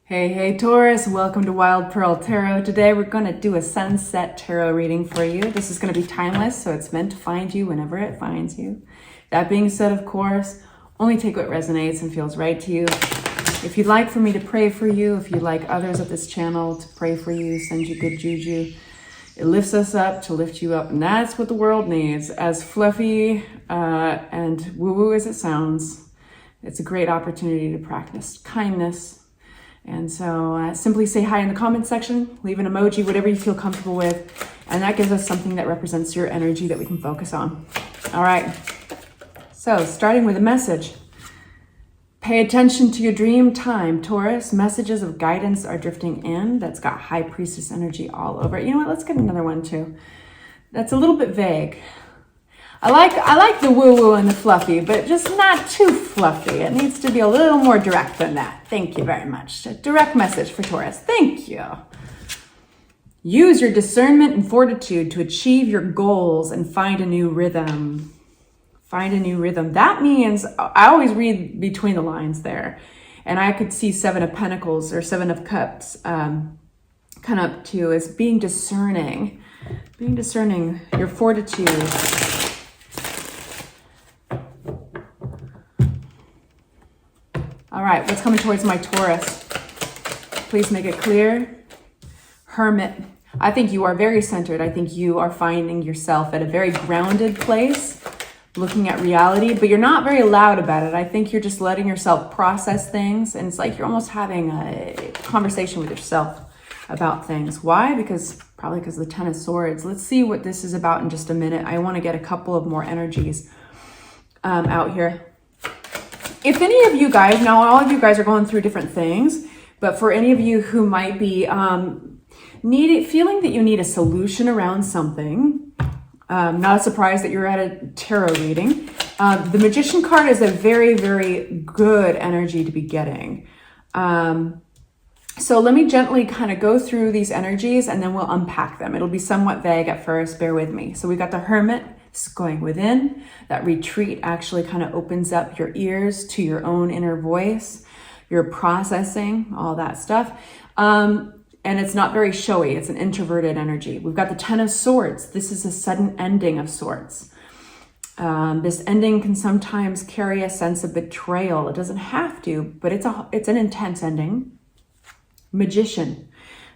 Hey Taurus, welcome to Wild Pearl Tarot. Today we're going to do a sunset tarot reading for you. This is going to be timeless, so it's meant to find you whenever it finds you. That being said, of course, only take what resonates and feels right to you. If you'd like for me to pray for you, if you'd like others at this channel to pray for you, send you good juju, it lifts us up to lift you up, and that's what the world needs. As fluffy and woo-woo as it sounds, it's a great opportunity to practice kindness. And so simply say hi in the comment section, leave an emoji, whatever you feel comfortable with. And that gives us something that represents your energy that we can focus on. All right. So starting with a message. Pay attention to your dream time, Taurus. Messages of guidance are drifting in. That's got High Priestess energy all over it. You know what? Let's get another one too. That's a little bit vague. I like the woo-woo and the fluffy, but just not too fluffy. It needs to be a little more direct than that. Thank you very much. A direct message for Taurus. Thank you. Use your discernment and fortitude to achieve your goals and find a new rhythm. Find a new rhythm. That means, I always read between the lines there, and I could see Seven of Pentacles or Seven of Cups come up to as being discerning. Being discerning, your fortitude. All right, what's coming towards my Taurus? Please make it clear. Hermit. I think you are very centered. I think you are finding yourself at a very grounded place, looking at reality, but you're not very loud about it. I think you're just letting yourself process things, and it's like you're almost having a conversation with yourself about things. Why? Probably because of the Ten of Swords. Let's see what this is about in just a minute. I want to get a couple of more energies out here. If any of you guys, now all of you guys are going through different things, but for any of you who might be feeling that you need a solution around something, not a surprise that you're at a tarot reading. The Magician card is a very, very good energy to be getting. So let me gently kind of go through these energies and then we'll unpack them. It'll be somewhat vague at first, bear with me. So we got the Hermit. It's going within. That retreat actually kind of opens up your ears to your own inner voice, your processing, all that stuff. And it's not very showy. It's an introverted energy. We've got the Ten of Swords. This is a sudden ending of sorts. This ending can sometimes carry a sense of betrayal. It doesn't have to, but it's an intense ending. Magician.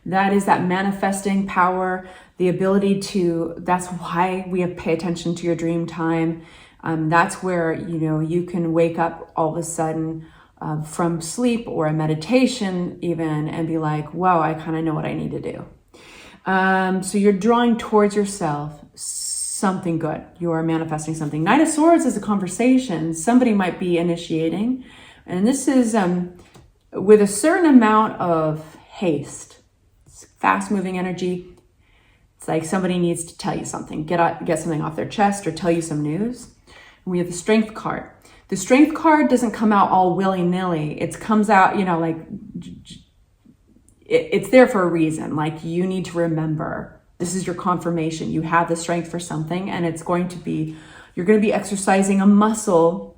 That is that manifesting power, the ability to, that's why we have pay attention to your dream time. That's where, you can wake up all of a sudden from sleep or a meditation even and be like, wow, I kind of know what I need to do. So you're drawing towards yourself something good. You are manifesting something. Knight of Swords is a conversation somebody might be initiating. And this is with a certain amount of haste. It's fast-moving energy. It's like somebody needs to tell you something, get something off their chest or tell you some news. And we have the Strength card. The Strength card doesn't come out all willy-nilly. It comes out, it's there for a reason. Like you need to remember, this is your confirmation. You have the strength for something, and you're going to be exercising a muscle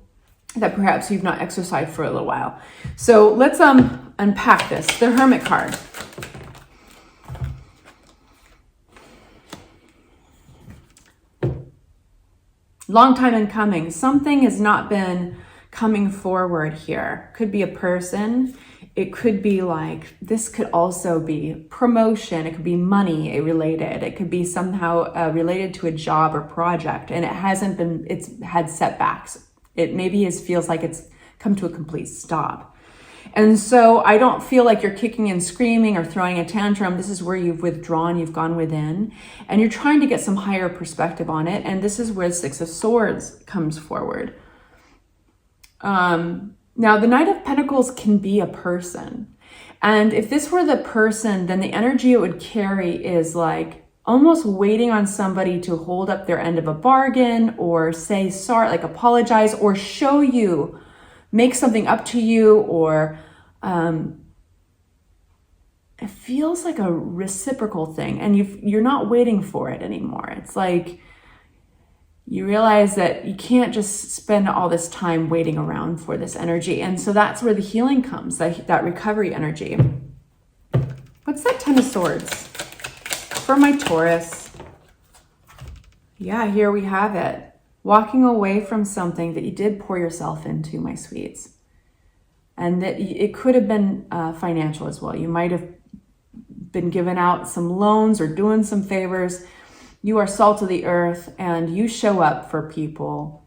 that perhaps you've not exercised for a little while. So let's unpack this. The Hermit card. Long time in coming. Something has not been coming forward here. Could be a person. It could be like, this could also be promotion. It could be money related. It could be somehow related to a job or project. And it's had setbacks. It maybe feels like it's come to a complete stop. And so I don't feel like you're kicking and screaming or throwing a tantrum. This is where you've withdrawn, you've gone within, and you're trying to get some higher perspective on it. And this is where the Six of Swords comes forward. Now, the Knight of Pentacles can be a person. And if this were the person, then the energy it would carry is like almost waiting on somebody to hold up their end of a bargain or say sorry, like apologize or show you, make something up to you, or it feels like a reciprocal thing, and you're not waiting for it anymore. It's like you realize that you can't just spend all this time waiting around for this energy. And so that's where the healing comes, that recovery energy. What's that Ten of Swords for my Taurus? Yeah, here we have it. Walking away from something that you did pour yourself into, my sweets. And that it could have been financial as well. You might have been giving out some loans or doing some favors. You are salt of the earth and you show up for people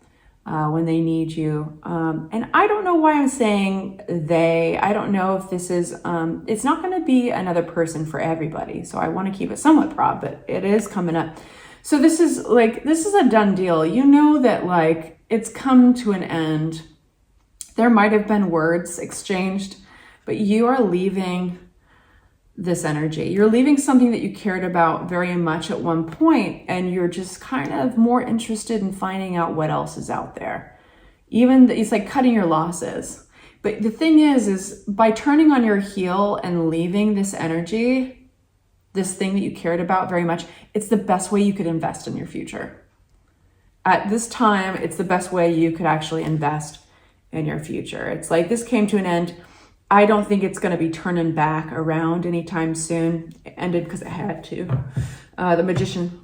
when they need you. And I don't know why I'm saying they. I don't know if this is, it's not going to be another person for everybody. So I want to keep it somewhat broad, but it is coming up. So this is a done deal. You know that like it's come to an end. There might have been words exchanged, but you are leaving this energy. You're leaving something that you cared about very much at one point, and you're just kind of more interested in finding out what else is out there. It's like cutting your losses. But the thing is by turning on your heel and leaving this energy, this thing that you cared about very much, it's the best way you could invest in your future. At this time, it's the best way you could actually invest in your future. It's like this came to an end. I don't think it's going to be turning back around anytime soon. It ended because it had to. The Magician.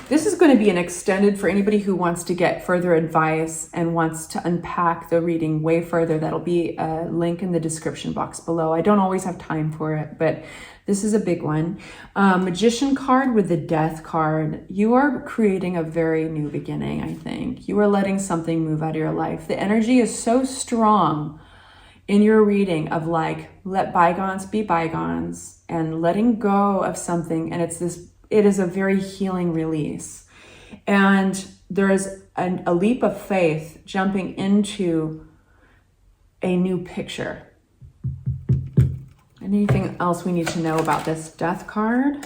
This is going to be an extended for anybody who wants to get further advice and wants to unpack the reading way further. That'll be a link in the description box below. I don't always have time for it, but this is a big one. Magician card with the Death card. You are creating a very new beginning, I think. You are letting something move out of your life. The energy is so strong in your reading of like, let bygones be bygones and letting go of something. And it is a very healing release. And there is a leap of faith jumping into a new picture. Anything else we need to know about this Death card?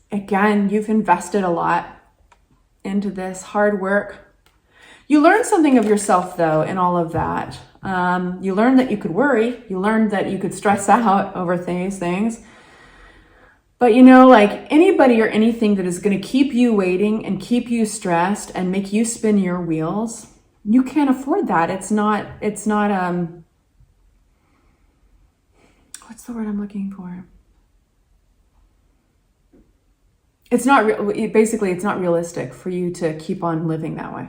Again, you've invested a lot into this hard work. You learned something of yourself, though, in all of that. You learned that you could worry. You learned that you could stress out over these things. But you know, like anybody or anything that is going to keep you waiting and keep you stressed and make you spin your wheels, you can't afford that. It's not, what's the word I'm looking for? It's not, basically, it's not realistic for you to keep on living that way.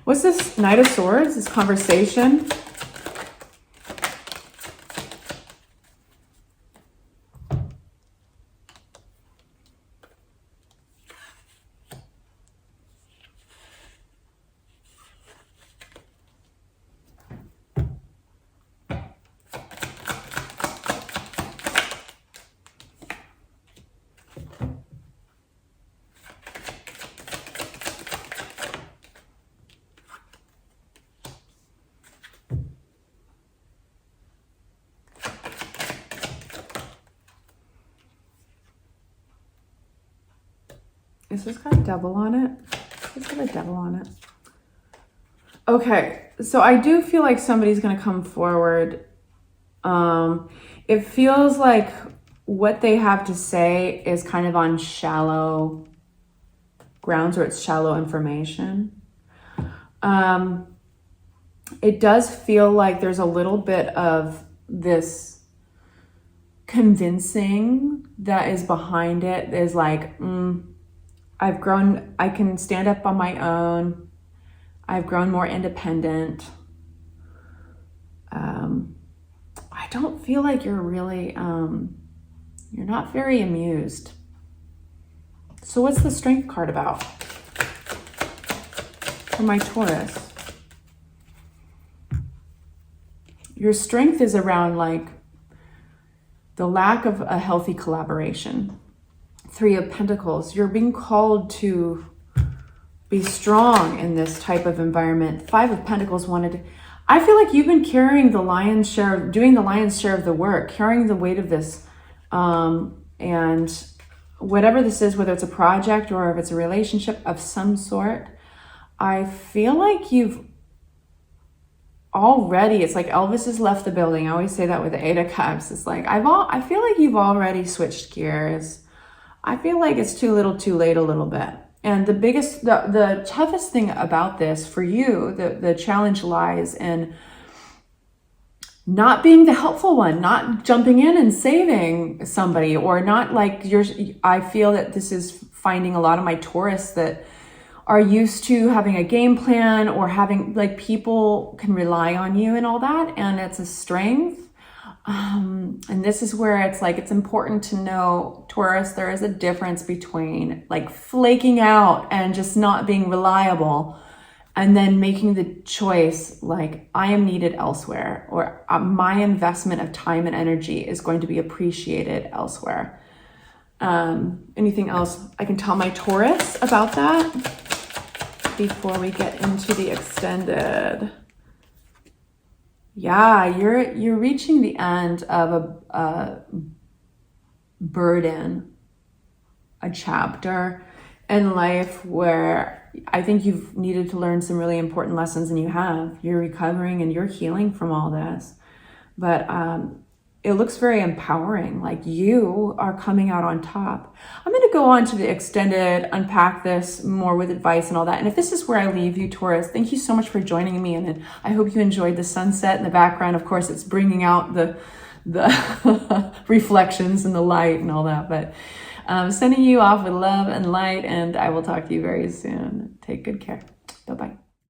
What's this Knight of Swords, this conversation? Is this got a devil on it? It's got a devil on it. Okay, so I do feel like somebody's going to come forward. It feels like what they have to say is kind of on shallow grounds, or it's shallow information. It does feel like there's a little bit of this convincing that is behind it. Is like, I've grown, I can stand up on my own. I've grown more independent. I don't feel like you're really, you're not very amused. So what's the Strength card about for my Taurus? Your strength is around like the lack of a healthy collaboration. Three of Pentacles, you're being called to be strong in this type of environment. Five of Pentacles I feel like you've been carrying the lion's share, doing the lion's share of the work, carrying the weight of this. And whatever this is, whether it's a project or if it's a relationship of some sort, I feel like you've already, it's like Elvis has left the building. I always say that with the Eight of Cups. It's like, I feel like you've already switched gears. I feel like it's too little too late a little bit. And the toughest thing about this for you, the challenge lies in not being the helpful one, not jumping in and saving somebody, or not like I feel that this is finding a lot of my Taurus that are used to having a game plan, or having like people can rely on you and all that. And it's a strength. And this is where it's like, it's important to know, Taurus, there is a difference between like flaking out and just not being reliable, and then making the choice, like, I am needed elsewhere, or my investment of time and energy is going to be appreciated elsewhere. Anything else I can tell my Taurus about that before we get into the extended? Yeah, you're reaching the end of a burden, a chapter in life where I think you've needed to learn some really important lessons, and you have. You're recovering and you're healing from all this. But it looks very empowering, like you are coming out on top. I'm going to go on to the extended, unpack this more with advice and all that. And if this is where I leave you, Taurus, thank you so much for joining me. And I hope you enjoyed the sunset in the background. Of course, it's bringing out the reflections and the light and all that. But sending you off with love and light, and I will talk to you very soon. Take good care. Bye-bye.